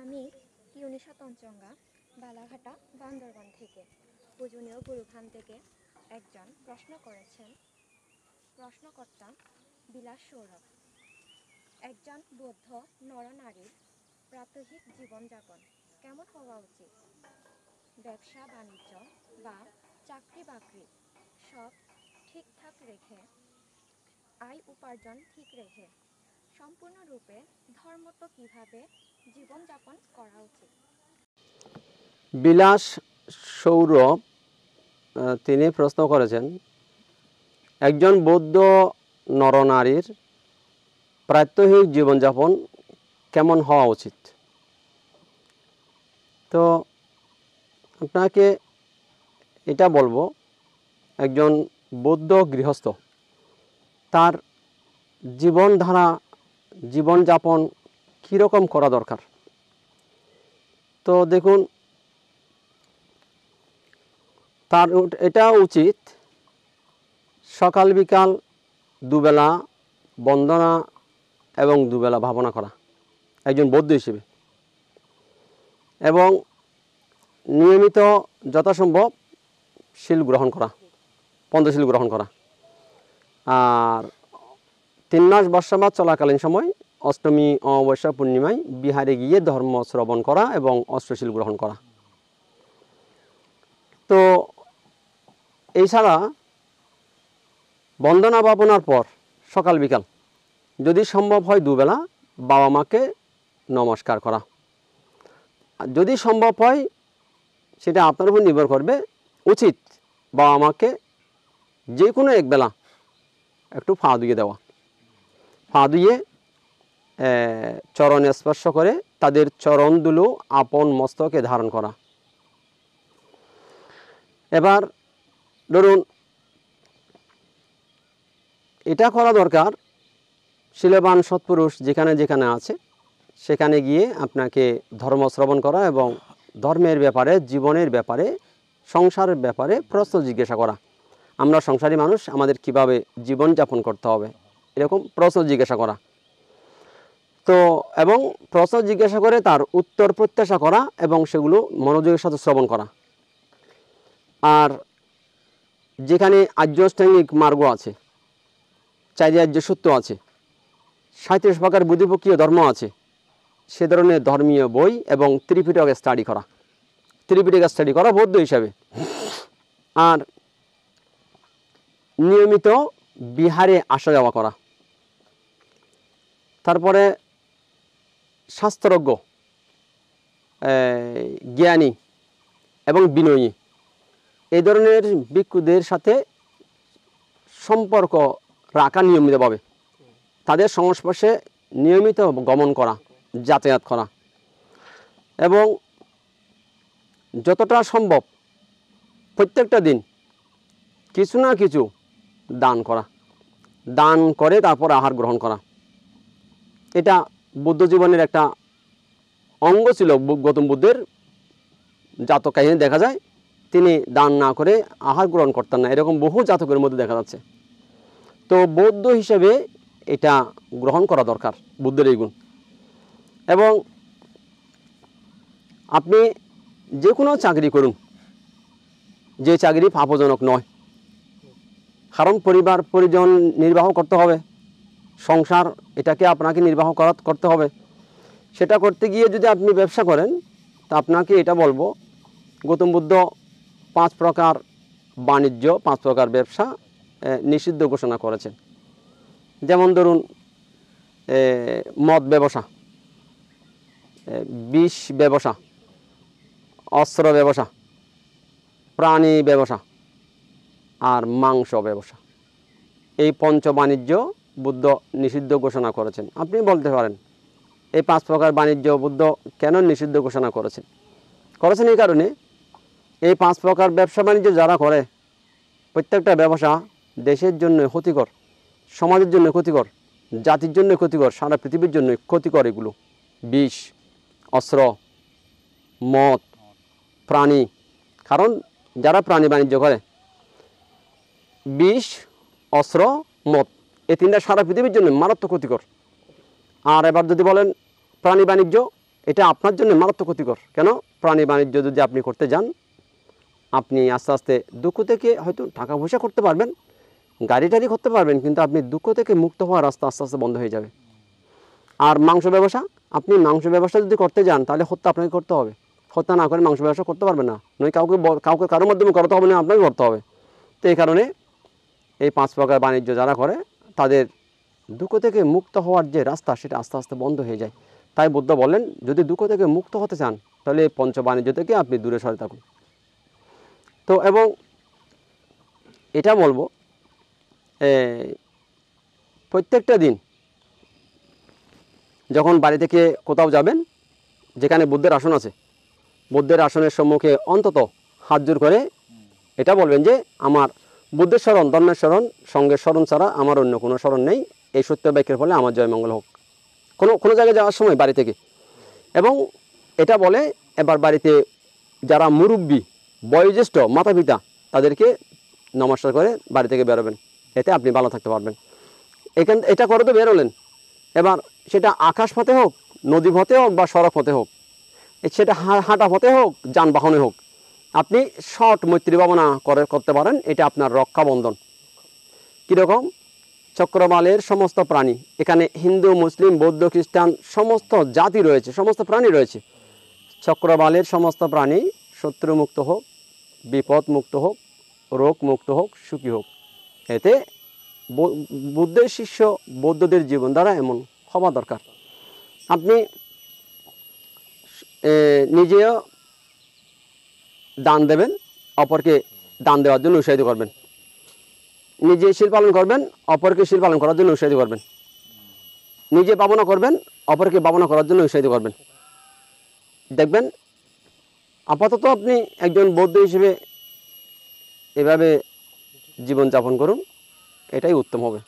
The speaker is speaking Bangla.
আমি ইউনিশা তঞ্চঙ্গা বালাঘাটা বান্দরবান থেকে পূজনীয় গুরুখান থেকে একজন প্রশ্ন করেছেন। প্রশ্নকর্তা বিলাস সৌরভ। একজন বৌদ্ধ নরনারীর প্রাত্যহিক জীবনযাপন কেমন হওয়া উচিত? ব্যবসা বাণিজ্য বা চাকরি বাকরি সব ঠিকঠাক রেখে, আয় উপার্জন ঠিক রেখে সম্পূর্ণরূপে ধর্মত কিভাবে জীবনযাপন করা উচিত? বিলাস সৌরভ তিনি প্রশ্ন করেছেন, একজন বৌদ্ধ নরনারীর প্রাত্যহিক জীবনযাপন কেমন হওয়া উচিত। তো আপনাকে এটা বলবো, একজন বৌদ্ধ গৃহস্থ তার জীবনধারা জীবনযাপন কীরকম করা দরকার। তো দেখুন, তার এটা উচিত সকাল বিকাল দুবেলা বন্দনা এবং দুবেলা ভাবনা করা একজন বৌদ্ধ হিসেবে, এবং নিয়মিত যথাসম্ভব শীল গ্রহণ করা, পঞ্চশীল গ্রহণ করা। আর 3 মাস বর্ষাবাদ চলাকালীন সময় অষ্টমী অমাবস্যা পূর্ণিমায় বিহারে গিয়ে ধর্ম শ্রবণ করা এবং অষ্টশীল গ্রহণ করা। তো এছাড়া বন্দনা ভাবনার পর সকাল বিকাল যদি সম্ভব হয় দুবেলা বাবা মাকে নমস্কার করা। যদি সম্ভব হয়, সেটা আপনার উপর নির্ভর করবে, উচিত বাবা মাকে যে কোনো একবেলা একটু পা ধুয়ে দেওয়া, পা ধুয়ে চরণে স্পর্শ করে তাদের চরণগুলো আপন মস্তকে ধারণ করা। এবার ধরুন, এটা করা দরকার, শীলবান সৎপুরুষ যেখানে যেখানে আছে সেখানে গিয়ে আপনাকে ধর্ম শ্রবণ করা এবং ধর্মের ব্যাপারে, জীবনের ব্যাপারে, সংসারের ব্যাপারে প্রশ্ন জিজ্ঞাসা করা। আমরা সংসারী মানুষ, আমাদের কিভাবে জীবনযাপন করতে হবে, এরকম প্রশ্ন জিজ্ঞাসা করা। তো এবং প্রশ্ন জিজ্ঞাসা করে তার উত্তর প্রত্যাশা করা এবং সেগুলো মনোযোগের সাথে শ্রবণ করা। আর যেখানে আর্যাষ্টাঙ্গিক মার্গ আছে, 4 আর্য সত্য আছে, 37 প্রকার বুদ্ধিপক্ষীয় ধর্ম আছে, সে ধরনের ধর্মীয় বই এবং ত্রিপিটক স্টাডি করা বৌদ্ধ হিসাবে। আর নিয়মিত বিহারে আসা যাওয়া করা। তারপরে শাস্ত্রজ্ঞ, জ্ঞানী এবং বিনয়ী এই ধরনের ভিক্ষুদের সাথে সম্পর্ক রাখা নিয়মিতভাবে, তাদের সংস্পর্শে নিয়মিত গমন করা, যাতায়াত করা, এবং যতটা সম্ভব প্রত্যেকটা দিন কিছু না কিছু দান করা, দান করে তারপর আহার গ্রহণ করা। এটা বুদ্ধ জীবনের একটা অঙ্গ ছিল। গৌতম বুদ্ধের জাতক কাহিনী দেখা যায়, তিনি দান না করে আহার গ্রহণ করতেন না, এরকম বহু জাতকের মধ্যে দেখা যাচ্ছে। তো বৌদ্ধ হিসেবে এটা গ্রহণ করা দরকার, বুদ্ধের এই গুণ। এবং আপনি যে কোনো চাকরি করুন, যে চাকরি পাপজনক নয়, কারণ পরিবার পরিজন নির্বাহ করতে হবে, সংসার এটাকে আপনাকে নির্বাহ করতে হবে। সেটা করতে গিয়ে যদি আপনি ব্যবসা করেন, তা আপনাকে এটা বলবো, গৌতম বুদ্ধ 5 প্রকার বাণিজ্য, 5 প্রকার ব্যবসা নিষিদ্ধ ঘোষণা করেছেন। যেমন ধরুন, মদ ব্যবসা, বিষ ব্যবসা, অস্ত্র ব্যবসা, প্রাণী ব্যবসা আর মাংস ব্যবসা। এই 5 বাণিজ্য বুদ্ধ নিষিদ্ধ ঘোষণা করেছেন। আপনি বলতে পারেন, এই 5 প্রকার বাণিজ্য বুদ্ধ কেন নিষিদ্ধ ঘোষণা করেছেন? এই কারণে, এই 5 প্রকার ব্যবসা বাণিজ্য যারা করে, প্রত্যেকটা ব্যবসা দেশের জন্য ক্ষতিকর, সমাজের জন্য ক্ষতিকর, জাতির জন্য ক্ষতিকর, সারা পৃথিবীর জন্য ক্ষতিকর। এগুলো বিষ, অস্ত্র, মদ, প্রাণী। কারণ যারা প্রাণী বাণিজ্য করে, বিষ, অস্ত্র, মদ, এই 3টা সারা পৃথিবীর জন্য মারাত্মক ক্ষতিকর। আর এবার যদি বলেন প্রাণী বাণিজ্য, এটা আপনার জন্য মারাত্মক ক্ষতিকর। কেন? প্রাণী বাণিজ্য যদি আপনি করতে যান, আপনি আস্তে আস্তে দুঃখ থেকে হয়তো টাকা পয়সা করতে পারবেন, গাড়ি টাড়ি করতে পারবেন, কিন্তু আপনি দুঃখ থেকে মুক্ত হওয়ার রাস্তা আস্তে আস্তে বন্ধ হয়ে যাবে। আর মাংস ব্যবসা, আপনি মাংস ব্যবসা যদি করতে যান তাহলে হত্যা আপনাকে করতে হবে। হত্যা না করে মাংস ব্যবসা করতে পারবেন না, নয় কাউকে কারোর মাধ্যমে করতে হবে না, আপনাকে করতে হবে। তো এই কারণে এই 5 প্রকার বাণিজ্য যারা করে তাদের দুঃখ থেকে মুক্ত হওয়ার যে রাস্তা সেটা আস্তে আস্তে বন্ধ হয়ে যায়। তাই বুদ্ধ বললেন, যদি দুঃখ থেকে মুক্ত হতে চান তাহলে এই পঞ্চ বাণিজ্য থেকে আপনি দূরে সরে থাকুন। তো এবং এটা বলবো, প্রত্যেকটা দিন যখন বাড়ি থেকে কোথাও যাবেন, যেখানে বুদ্ধের আসন আছে, বুদ্ধের আসনের সম্মুখে অন্তত হাত জোর করে এটা বলবেন যে আমার বুদ্ধের স্মরণ, ধর্মের স্মরণ, সঙ্গের স্মরণ ছাড়া আমার অন্য কোনো স্মরণ নেই। এই সত্য বাক্যের ফলে আমার জয়মঙ্গল হোক, কোনো জায়গায় যাওয়ার সময় বাড়ি থেকে। এবং এটা বলে এবার বাড়িতে যারা মুরব্বী, বয়োজ্যেষ্ঠ মাতা পিতা, তাদেরকে নমস্কার করে বাড়ি থেকে বেরোবেন, এতে আপনি ভালো থাকতে পারবেন। এটা করে তো বেরোলেন, এবার সেটা আকাশ পথে হোক, নদী পথে হোক বা সড়ক পথে হোক, সেটা হাঁটা পথে হোক, যানবাহনে হোক, আপনি শট মৈত্রী ভাবনা করতে পারেন। এটা আপনার রক্ষাবন্ধন। কীরকম? চক্রবালের সমস্ত প্রাণী, এখানে হিন্দু, মুসলিম, বৌদ্ধ, খ্রিস্টান সমস্ত জাতি রয়েছে, সমস্ত প্রাণী রয়েছে। চক্রবালের সমস্ত প্রাণী শত্রুমুক্ত হোক, বিপদ মুক্ত হোক, রোগ মুক্ত হোক, সুখী হোক। এতে বুদ্ধের শিষ্য বৌদ্ধদের জীবন দ্বারা এমন হওয়া দরকার। আপনি নিজেও দান দেবেন, অপরকে দান দেওয়ার জন্য উৎসাহিত করবেন। নিজে শীল পালন করবেন, অপরকে শীল পালন করার জন্য উৎসাহিত করবেন। নিজে ভাবনা করবেন, অপরকে ভাবনা করার জন্য উৎসাহিত করবেন। দেখবেন আপাতত আপনি একজন বৌদ্ধ হিসেবে এভাবে জীবনযাপন করুন, এটাই উত্তম হবে।